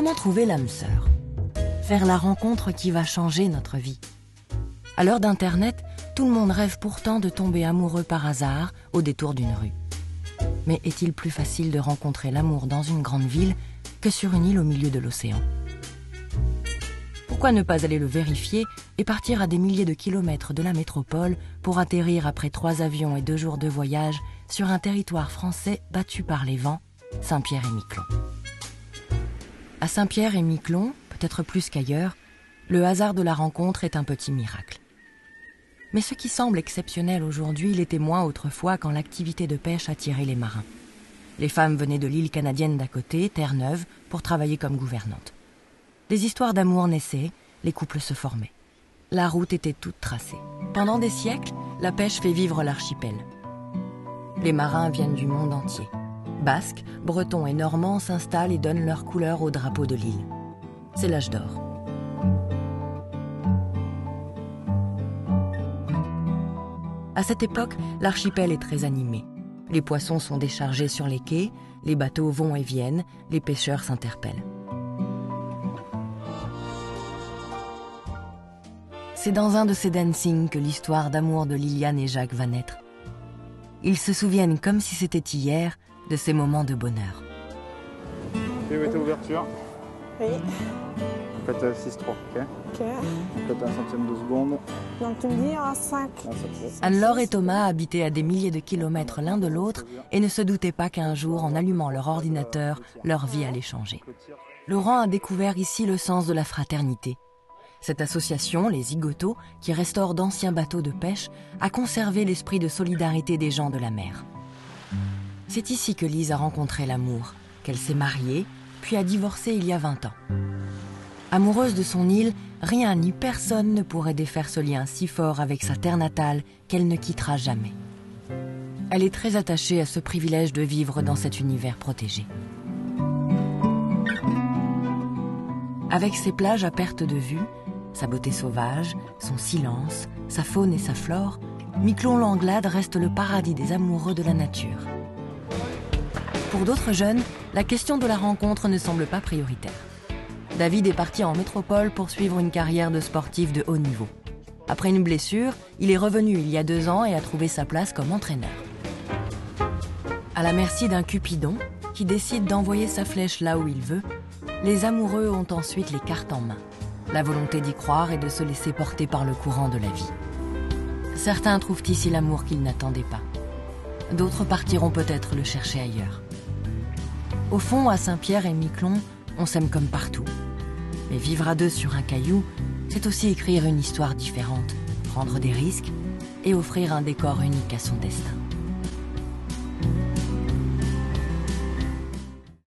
Comment trouver l'âme sœur? Faire la rencontre qui va changer notre vie. À l'heure d'Internet, tout le monde rêve pourtant de tomber amoureux par hasard au détour d'une rue. Mais est-il plus facile de rencontrer l'amour dans une grande ville que sur une île au milieu de l'océan? Pourquoi ne pas aller le vérifier et partir à des milliers de kilomètres de la métropole pour atterrir après 3 avions et 2 jours de voyage sur un territoire français battu par les vents, Saint-Pierre-et-Miquelon. À Saint-Pierre-et-Miquelon, peut-être plus qu'ailleurs, le hasard de la rencontre est un petit miracle. Mais ce qui semble exceptionnel aujourd'hui l'était moins autrefois quand l'activité de pêche attirait les marins. Les femmes venaient de l'île canadienne d'à côté, Terre-Neuve, pour travailler comme gouvernantes. Des histoires d'amour naissaient, les couples se formaient. La route était toute tracée. Pendant des siècles, la pêche fait vivre l'archipel. Les marins viennent du monde entier. Basques, Bretons et Normands s'installent et donnent leur couleur au drapeau de l'île. C'est l'âge d'or. À cette époque, l'archipel est très animé. Les poissons sont déchargés sur les quais, les bateaux vont et viennent, les pêcheurs s'interpellent. C'est dans un de ces dancings que l'histoire d'amour de Liliane et Jacques va naître. Ils se souviennent comme si c'était hier de ces moments de bonheur. Et où est ta ouverture? Oui. Vous faites 6-3, ok? Ok. Vous faites un centième de seconde. Donc tu me dis à 5. Anne-Laure et Thomas habitaient à des milliers de kilomètres l'un de l'autre et ne se doutaient pas qu'un jour, en allumant leur ordinateur, leur vie allait changer. Laurent a découvert ici le sens de la fraternité. Cette association, les Zigotos, qui restaure d'anciens bateaux de pêche, a conservé l'esprit de solidarité des gens de la mer. C'est ici que Lise a rencontré l'amour, qu'elle s'est mariée, puis a divorcé il y a 20 ans. Amoureuse de son île, rien ni personne ne pourrait défaire ce lien si fort avec sa terre natale qu'elle ne quittera jamais. Elle est très attachée à ce privilège de vivre dans cet univers protégé. Avec ses plages à perte de vue, sa beauté sauvage, son silence, sa faune et sa flore, Miquelon-Langlade reste le paradis des amoureux de la nature. Pour d'autres jeunes, la question de la rencontre ne semble pas prioritaire. David est parti en métropole pour suivre une carrière de sportif de haut niveau. Après une blessure, il est revenu il y a 2 ans et a trouvé sa place comme entraîneur. À la merci d'un Cupidon, qui décide d'envoyer sa flèche là où il veut, les amoureux ont ensuite les cartes en main. La volonté d'y croire et de se laisser porter par le courant de la vie. Certains trouvent ici l'amour qu'ils n'attendaient pas. D'autres partiront peut-être le chercher ailleurs. Au fond, à Saint-Pierre-et-Miquelon, on s'aime comme partout. Mais vivre à 2 sur un caillou, c'est aussi écrire une histoire différente, prendre des risques et offrir un décor unique à son destin.